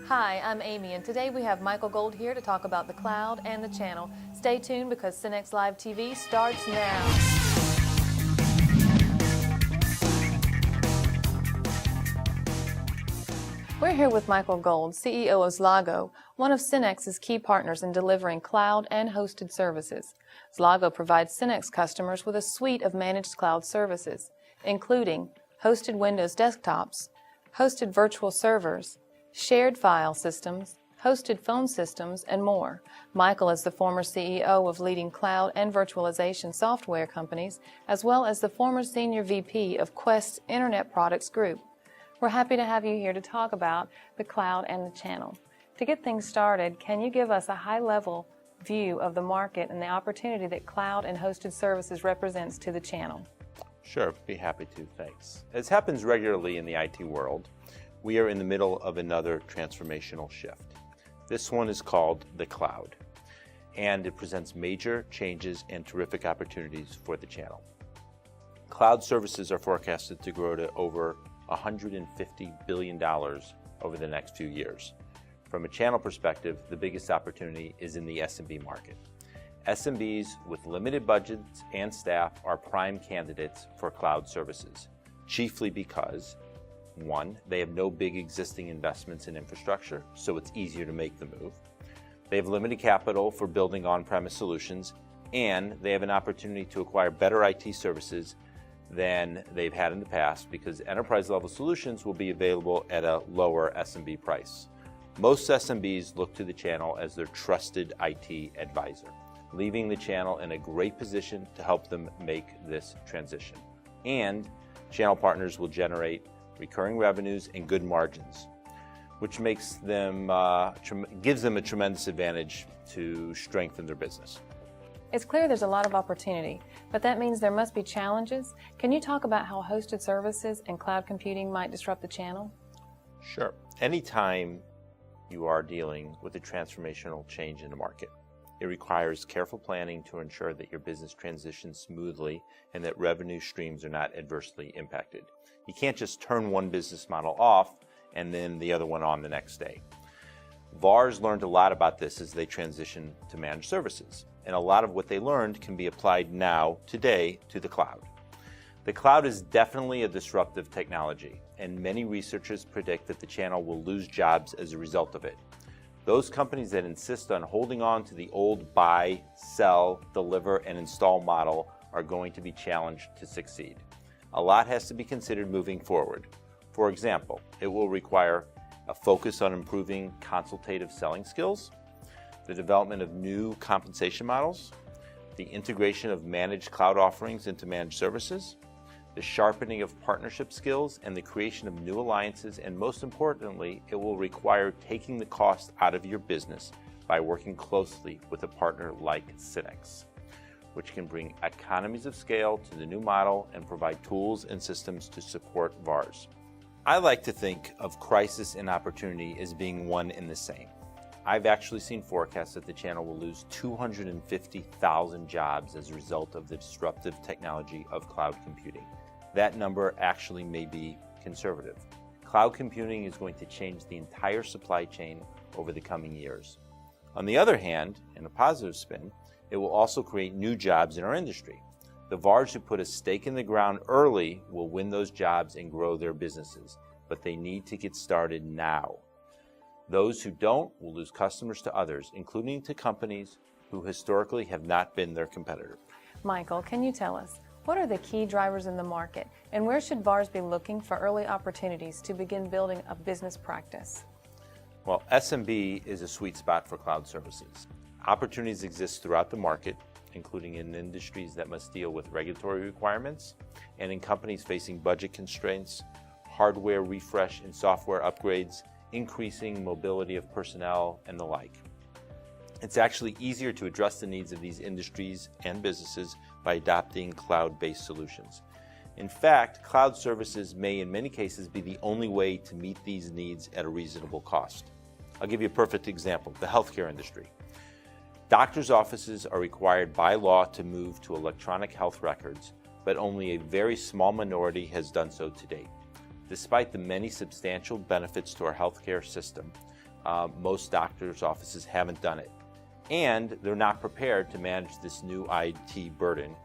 Hi, I'm Amy, and today we have Michael Gold here to talk about the cloud and the channel. Stay tuned because Synnex Live TV starts now. We're here with Michael Gold, CEO of Zlago, one of Synnex's key partners in delivering cloud and hosted services. Zlago provides Synnex customers with a suite of managed cloud services, including hosted Windows desktops, hosted virtual servers, shared file systems, hosted phone systems, and more. Michael is the former CEO of leading cloud and virtualization software companies, as well as the former senior VP of Qwest Internet Products Group. We're happy to have you here to talk about the cloud and the channel. To get things started, can you give us a high-level view of the market and the opportunity that cloud and hosted services represents to the channel? Sure, be happy to, thanks. As happens regularly in the IT world, we are in the middle of another transformational shift. This one is called the cloud, and it presents major changes and terrific opportunities for the channel. Cloud services are forecasted to grow to over $150 billion over the next few years. From a channel perspective, the biggest opportunity is in the SMB market. SMBs with limited budgets and staff are prime candidates for cloud services, chiefly because 1, they have no big existing investments in infrastructure, so it's easier to make the move. They have limited capital for building on-premise solutions, and they have an opportunity to acquire better IT services than they've had in the past because enterprise-level solutions will be available at a lower SMB price. Most SMBs look to the channel as their trusted IT advisor, leaving the channel in a great position to help them make this transition. And channel partners will generate recurring revenues and good margins, which makes them, gives them a tremendous advantage to strengthen their business. It's clear there's a lot of opportunity, but that means there must be challenges. Can you talk about how hosted services and cloud computing might disrupt the channel? Sure. Anytime you are dealing with a transformational change in the market, it requires careful planning to ensure that your business transitions smoothly and that revenue streams are not adversely impacted. You can't just turn one business model off and then the other one on the next day. VARs learned a lot about this as they transitioned to managed services, and a lot of what they learned can be applied now, today, to the cloud. The cloud is definitely a disruptive technology, and many researchers predict that the channel will lose jobs as a result of it. Those companies that insist on holding on to the old buy, sell, deliver, and install model are going to be challenged to succeed. A lot has to be considered moving forward. For example, it will require a focus on improving consultative selling skills, the development of new compensation models, the integration of managed cloud offerings into managed services, the sharpening of partnership skills, and the creation of new alliances, and most importantly, it will require taking the cost out of your business by working closely with a partner like Synnex, which can bring economies of scale to the new model and provide tools and systems to support VARs. I like to think of crisis and opportunity as being one and the same. I've actually seen forecasts that the channel will lose 250,000 jobs as a result of the disruptive technology of cloud computing. That number actually may be conservative. Cloud computing is going to change the entire supply chain over the coming years. On the other hand, in a positive spin, it will also create new jobs in our industry. The VARs who put a stake in the ground early will win those jobs and grow their businesses, but they need to get started now. Those who don't will lose customers to others, including to companies who historically have not been their competitor. Michael, can you tell us, what are the key drivers in the market, and where should VARs be looking for early opportunities to begin building a business practice? Well, SMB is a sweet spot for cloud services. Opportunities exist throughout the market, including in industries that must deal with regulatory requirements and in companies facing budget constraints, hardware refresh and software upgrades, increasing mobility of personnel, and the like. It's actually easier to address the needs of these industries and businesses by adopting cloud-based solutions. In fact, cloud services may in many cases be the only way to meet these needs at a reasonable cost. I'll give you a perfect example, the healthcare industry. Doctors' offices are required by law to move to electronic health records, but only a very small minority has done so to date. Despite the many substantial benefits to our healthcare system, Most doctors' offices haven't done it. And they're not prepared to manage this new IT burden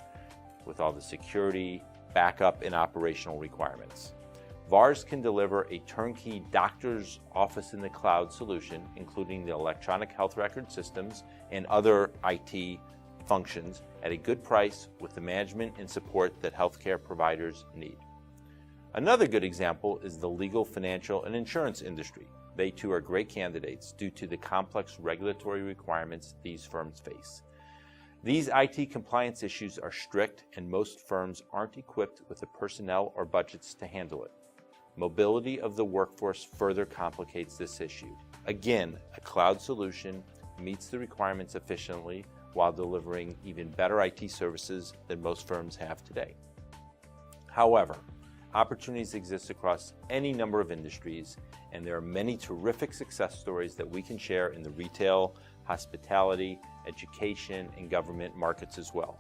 with all the security, backup, and operational requirements. VARs can deliver a turnkey doctor's office in the cloud solution, including the electronic health record systems and other IT functions at a good price with the management and support that healthcare providers need. Another good example is the legal, financial, and insurance industry. They too are great candidates due to the complex regulatory requirements these firms face. These IT compliance issues are strict, and most firms aren't equipped with the personnel or budgets to handle it. Mobility of the workforce further complicates this issue. Again, a cloud solution meets the requirements efficiently while delivering even better IT services than most firms have today. However, opportunities exist across any number of industries, and there are many terrific success stories that we can share in the retail, hospitality, education, and government markets as well.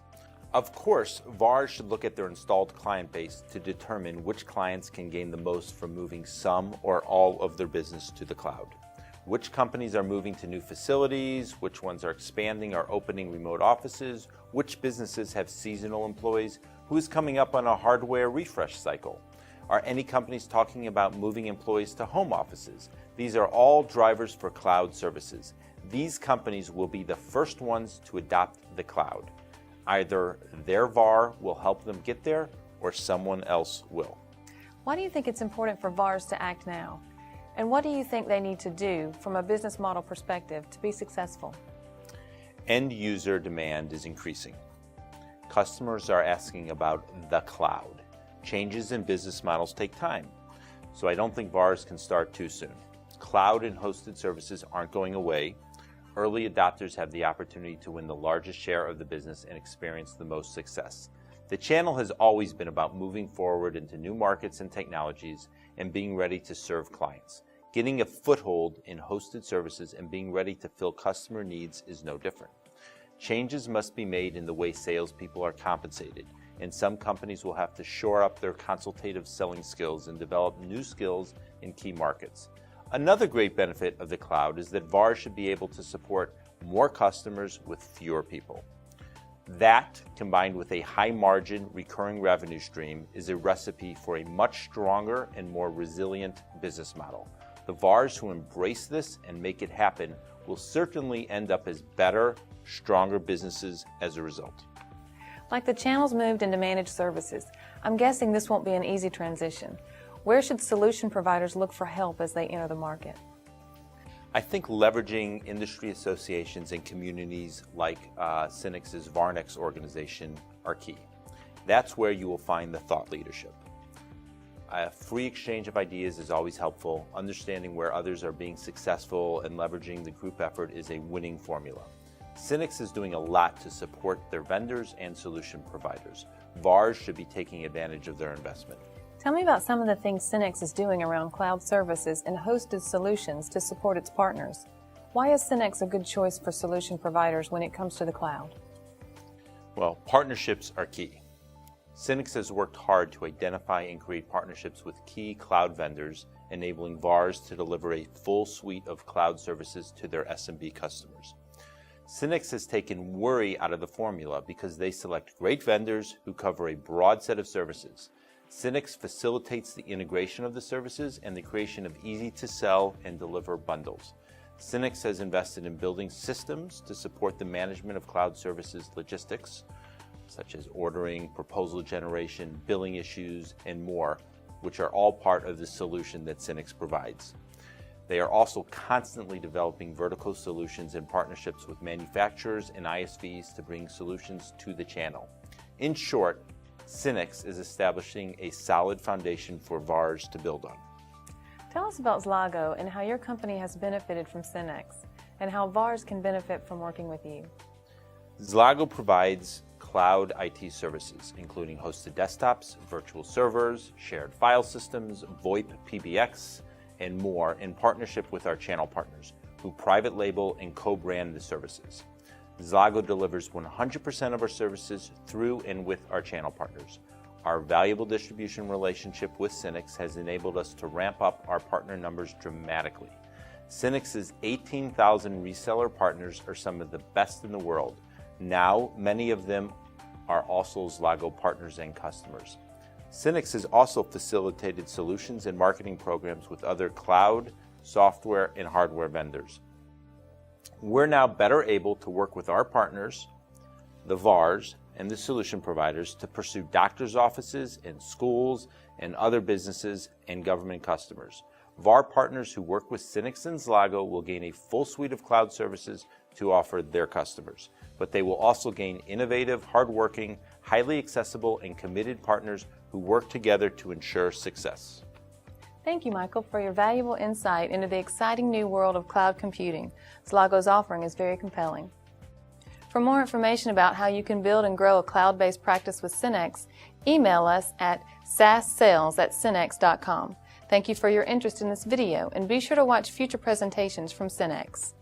Of course, VARs should look at their installed client base to determine which clients can gain the most from moving some or all of their business to the cloud. Which companies are moving to new facilities, which ones are expanding or opening remote offices, which businesses have seasonal employees, who is coming up on a hardware refresh cycle. Are any companies talking about moving employees to home offices? These are all drivers for cloud services. These companies will be the first ones to adopt the cloud. Either their VAR will help them get there, or someone else will. Why do you think it's important for VARs to act now? And what do you think they need to do from a business model perspective to be successful? End user demand is increasing. Customers are asking about the cloud. Changes in business models take time, so I don't think VARs can start too soon. Cloud and hosted services aren't going away. Early adopters have the opportunity to win the largest share of the business and experience the most success. The channel has always been about moving forward into new markets and technologies and being ready to serve clients. Getting a foothold in hosted services and being ready to fill customer needs is no different. Changes must be made in the way salespeople are compensated, and some companies will have to shore up their consultative selling skills and develop new skills in key markets. Another great benefit of the cloud is that VARs should be able to support more customers with fewer people. That, combined with a high-margin recurring revenue stream, is a recipe for a much stronger and more resilient business model. The VARs who embrace this and make it happen will certainly end up as better, stronger businesses as a result. Like the channels moved into managed services, I'm guessing this won't be an easy transition. Where should solution providers look for help as they enter the market? I think leveraging industry associations and communities like Synnex's Varnex organization are key. That's where you will find the thought leadership. A free exchange of ideas is always helpful. Understanding where others are being successful and leveraging the group effort is a winning formula. Synnex is doing a lot to support their vendors and solution providers. VARs should be taking advantage of their investment. Tell me about some of the things Synnex is doing around cloud services and hosted solutions to support its partners. Why is Synnex a good choice for solution providers when it comes to the cloud? Well, partnerships are key. Synnex has worked hard to identify and create partnerships with key cloud vendors, enabling VARs to deliver a full suite of cloud services to their SMB customers. Synnex has taken worry out of the formula because they select great vendors who cover a broad set of services. Synnex facilitates the integration of the services and the creation of easy-to-sell and deliver bundles. Synnex has invested in building systems to support the management of cloud services logistics, such as ordering, proposal generation, billing issues, and more, which are all part of the solution that Synnex provides. They are also constantly developing vertical solutions and partnerships with manufacturers and ISVs to bring solutions to the channel. In short, Synnex is establishing a solid foundation for VARs to build on. Tell us about Zlago and how your company has benefited from Synnex, and how VARs can benefit from working with you. Zlago provides cloud IT services, including hosted desktops, virtual servers, shared file systems, VoIP, PBX, and more in partnership with our channel partners, who private label and co-brand the services. Zlago delivers 100% of our services through and with our channel partners. Our valuable distribution relationship with Synnex has enabled us to ramp up our partner numbers dramatically. Synnex's 18,000 reseller partners are some of the best in the world. Now, many of them are also Zlago partners and customers. Synnex has also facilitated solutions and marketing programs with other cloud, software, and hardware vendors. We're now better able to work with our partners, the VARs, and the solution providers to pursue doctors' offices and schools and other businesses and government customers. VAR partners who work with Synnex and Zlago will gain a full suite of cloud services to offer their customers, but they will also gain innovative, hardworking, highly accessible, and committed partners who work together to ensure success. Thank you, Michael, for your valuable insight into the exciting new world of cloud computing. Zlago's offering is very compelling. For more information about how you can build and grow a cloud-based practice with Synnex, email us at sassales@synnex.com. Thank you for your interest in this video, and be sure to watch future presentations from Synnex.